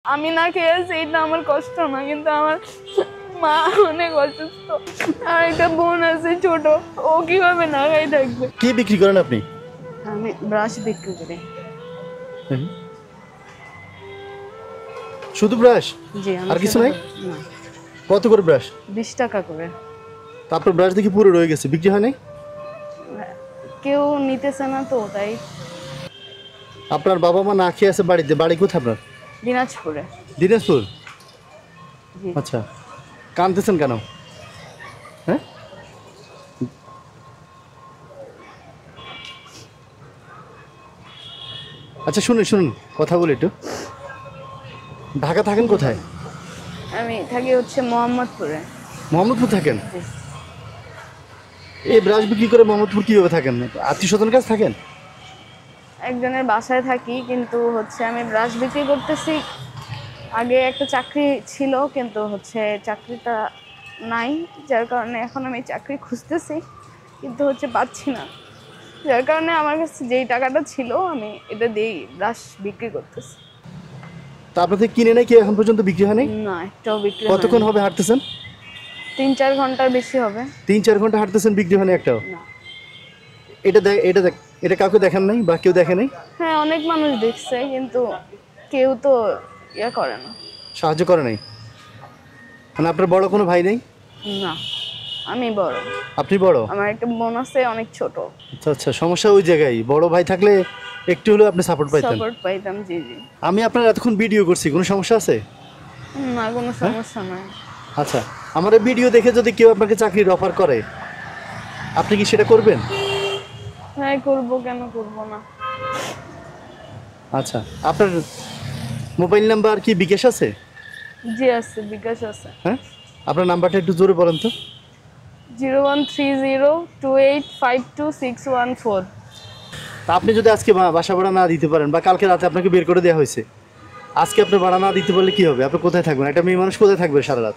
আমি না খেয়ে আছি এটা আমার কষ্ট না, কিন্তু আমার মা অনেক অসুস্থ আর একটা বোন আছে ছোট, ও কিভাবে না খাই থাকবে। কি বিক্রি করেন আপনি? আমি ব্রাশ বিক্রি করি। শুধু ব্রাশ? জি। আর কিছু নাই? না। কত করে ব্রাশ? 20 টাকা করে। তারপর ব্রাশ দেখি পুরো রয়ে গেছে, বিক্রি হয় নাই? কেউ নিতেছে না তো তাই। আপনার বাবা মা না খেয়ে আছে বাড়িতে? বাড়ি কোথায় আপনার? দিনাজপুরে। দিনাজপুর? জি। আচ্ছা, কাঁদতেছেন কেন? হ্যাঁ, আচ্ছা শুনুন শুনুন, কথা বলি একটু। ঢাকা থাকেন কোথায়? আমি থাকি হচ্ছে মোহাম্মদপুরে। মোহাম্মদপুর থাকেন? জি। এই ব্রাশ বিক্রি করে মোহাম্মদপুর কীভাবে থাকেন? আত্মীয় স্বজনের কাছে থাকেন? একজনের বাসায় থাকি, কিন্তু হচ্ছে আমি ব্রাশ বিক্রি করতেছি। আগে একটা চাকরি ছিল, কিন্তু হচ্ছে চাকরিটা নাই, যার কারণে এখন আমি চাকরি খুঁজতেছি, কিন্তু হচ্ছে পাচ্ছি না, যার কারণে আমার কাছে যেই টাকাটা ছিল আমি এটা দিয়েই ব্রাশ বিক্রি করতেছি। তা আপনাদের কিনে নেই কি এখন পর্যন্ত বিক্রি হয় নাই? না, একটাও বিক্রি কতক্ষণ হবে হাঁটতেছেন? 3-4 ঘন্টার বেশি হবে। 3-4 ঘন্টা হাঁটতেছেন, বিক্রি হয় না একটাও? না। এটা কাউকে দেখান নাই বা কেউ দেখে নাই? হ্যাঁ, অনেক মানুষ দেখছে, কিন্তু কেউ তো ইয়ে করে না, সাহায্য করে নাই? মানে আপনার বড় কোনো ভাই নেই? না আমি বড়। আপনি বড়? আমার একটা বোন আছে অনেক ছোট। আচ্ছা আচ্ছা, সমস্যা ওই জায়গায়। বড় ভাই থাকলে একটু হলেও আপনি সাপোর্ট পাইতেন। সাপোর্ট পাইতাম। জি জি। আমি আপনার এতক্ষণ ভিডিও করছি, কোনো সমস্যা আছে? না, কোনো সমস্যা নাই। আচ্ছা, আমার এই ভিডিও দেখে যদি কেউ আপনাকে চাকরির অফার করে, আপনি কি সেটা করবেন? হ্যাঁ করবো, কেন করবো না। আচ্ছা, আপনার মোবাইল নাম্বার কি বিকাশ আছে? জি আছে, বিকাশ আছে। হ্যাঁ, আপনার নাম্বারটা একটু জোরে বলেন তো। 013028526114। তা আপনি যদি আজকে বাসা ভাড়া না দিতে পারেন, বা কালকে রাতে আপনাকে বের করে দেওয়া হয়েছে, আজকে আপনি ভাড়া না দিতে পারলে কি হবে? আপনি কোথায় থাকবেন? একটা মেয়ে মানুষ কোথায় থাকবে সারা রাত?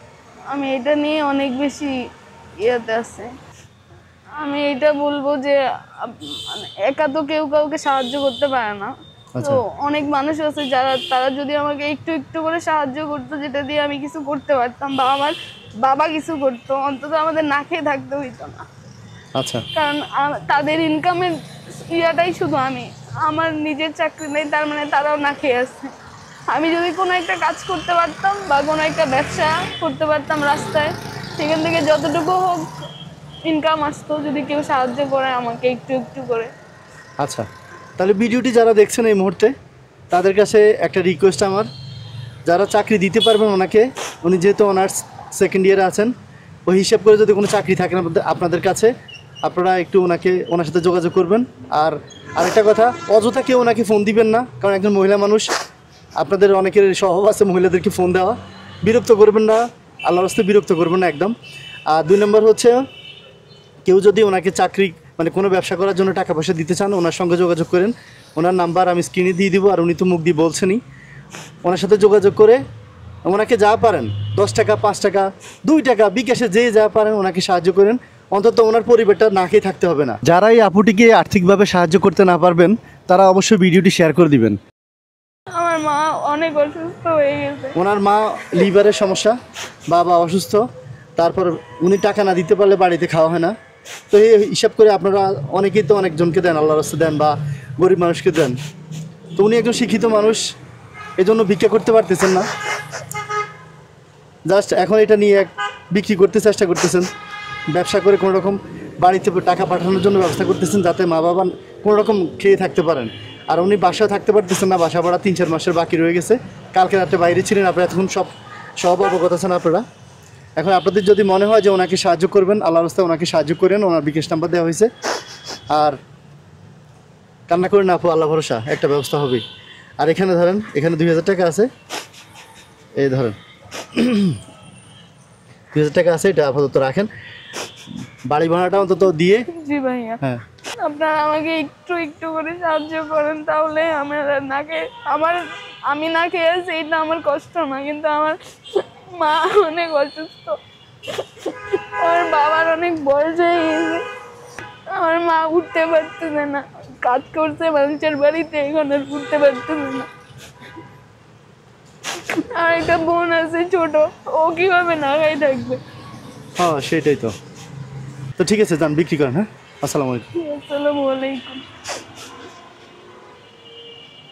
আমি এটা নিয়ে অনেক বেশি ইয়েতে আছে। আমি এটা বলবো যে মানে একা তো কেউ কাউকে সাহায্য করতে পারে না। তো অনেক মানুষ আছে তারা যদি আমাকে একটু একটু করে সাহায্য করতো, যেটা দিয়ে আমি কিছু করতে পারতাম, বা আমার বাবা কিছু করতো, অন্তত আমাদের না খেয়ে থাকতে হইতো না। আচ্ছা, কারণ তাদের ইনকামের ইয়াটাই শুধু আমি, আমার নিজের চাকরি নেই, তার মানে তারাও না খেয়ে আছে। আমি যদি কোনো একটা কাজ করতে পারতাম বা কোনো একটা ব্যবসা করতে পারতাম রাস্তায়, সেখান থেকে যতটুকু হোক ইনকাম আসতো, যদি কেউ সাহায্য করে আমাকে একটু একটু করে। আচ্ছা, তাহলে ভিডিওটি যারা দেখছেন এই মুহূর্তে, তাদের কাছে একটা রিকোয়েস্ট আমার, যারা চাকরি দিতে পারবেন ওনাকে, উনি যেহেতু অনার্স সেকেন্ড ইয়ারে আছেন, ওই হিসাব করে যদি কোনো চাকরি থাকে আপনাদের কাছে, আপনারা একটু ওনার সাথে যোগাযোগ করবেন। আর আরেকটা কথা, অযথা কেউ ওনাকে ফোন দিবেন না, কারণ একজন মহিলা মানুষ, আপনাদের অনেকের স্বভাব আছে মহিলাদেরকে ফোন দেওয়া। বিরক্ত করবেন না, আল্লাহর রাস্তায় বিরক্ত করবেন না একদম। আর 2 নম্বর হচ্ছে, কেউ যদি ওনাকে চাকরি মানে কোনো ব্যবসা করার জন্য টাকা পয়সা দিতে চান, ওনার সঙ্গে যোগাযোগ করেন। ওনার নাম্বার আমি স্ক্রিনে দিয়ে দিব, আর উনি তো মুখ দিয়ে বলছেনই। ওনার সাথে যোগাযোগ করে ওনাকে যা পারেন, 10 টাকা, 5 টাকা, 2 টাকা, বিকাশে যে যা পারেন ওনাকে সাহায্য করেন। অন্তত ওনার পরিবারটা না খেয়ে থাকতে হবে না। যারা এই আপুটিকে আর্থিকভাবে সাহায্য করতে না পারবেন, তারা অবশ্যই ভিডিওটি শেয়ার করে দিবেন। আমার মা অনেক অসুস্থ হয়ে গেছে। ওনার মা লিভারের সমস্যা, বাবা অসুস্থ, তারপর উনি টাকা না দিতে পারলে বাড়িতে খাওয়া হয় না। তো এই হিসাব করে আপনারা অনেকেই তো অনেকজনকে দেন, আল্লাহর রাস্তায় দেন বা গরিব মানুষকে দেন। তো উনি একজন শিক্ষিত মানুষ, এজন্য ভিক্ষা করতে পারতেছেন না, জাস্ট এখন এটা নিয়ে বিক্রি করতে চেষ্টা করতেছেন, ব্যবসা করে কোনো রকম বাড়িতে টাকা পাঠানোর জন্য ব্যবস্থা করতেছেন, যাতে মা বাবা কোনো রকম খেয়ে থাকতে পারেন। আর উনি বাসায় থাকতে পারতেছেন না, বাসা ভাড়া 3-4 মাসের বাকি রয়ে গেছে। কালকে রাতে বাইরে ছিলেন, আপনারা এতক্ষণ সব অবগত আছেন আপনারা। এখন আপনাদের যদি মনে হয় যে ওনাকে সাহায্য করবেন, আল্লাহর রাস্তায় ওনাকে সাহায্য করেন, ওনার বিকাশ নাম্বার দেওয়া হয়েছে। আর কান্না করে না আপু, আল্লাহ ভরসা, একটা ব্যবস্থা হবে। আর এখানে ধরেন, এখানে 2000 টাকা আছে, এই ধরেন 2000 টাকা আছে, এটা আপাতত রাখেন, বাড়ি ভাড়াটা অন্তত দিয়ে। জি ভাইয়া, হ্যাঁ, আপনারা আমাকে একটু একটু করে সাহায্য করেন, তাহলে আমি না খেয়ে আছি এটা আমার কষ্ট না, কিন্তু আমার মা অনেক অসুস্থ, আমার বাবার অনেক বয়স হয়ে গেছে, আমার মা উঠতে পারতেছে না, কাজ করছে মানুষের বাড়িতে, এখন আর উঠতে পারতেছে না। আর একটা বোন আছে ছোট, ও কিভাবে না খাই থাকবে? হ্যাঁ সেটাই তো। তো ঠিক আছে, যান বিক্রি করেন। হ্যাঁ, আসসালামু আলাইকুম। আসসালামু আলাইকুম।